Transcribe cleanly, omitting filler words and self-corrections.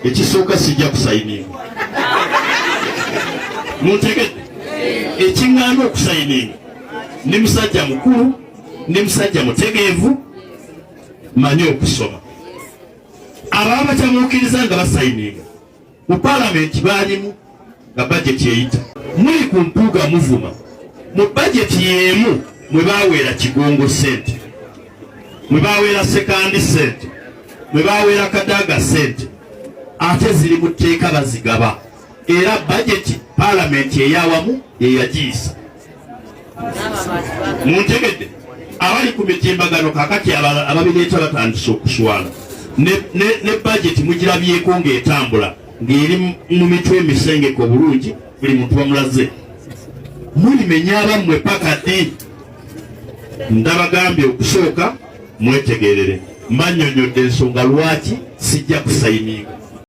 ekisooka sijja kusayininga muntegedde ekiŋŋaana okusayininga ne musajja mukulu ne musajja mutegeevu manyi okusoma ababa bakyamuukiriza nga basayininga mu paalamenti baalimu nga bajeti eyita muli ku mpuuga muvuma mu bajeti y'emu mwe baaweera kigongo sente mwe baaweera sekandi sente mwe baaweera kadaaga sente ate ziri mu tteeka bazigaba era bajeti paalamenti eyawamu yeyagiyisa muntegedde abali ku mitimbagano kakati ababireeta batandise okuswala ne bajeti mugirabyeko ng'etambula ng'eri mu mitwe emisengeke obulungi buli muntu bamulaze mulimenya abammwe paka ddi ndabagambye okusooka mwetegerere mbannyonnyodde ensonga lwaki sijja kusayininga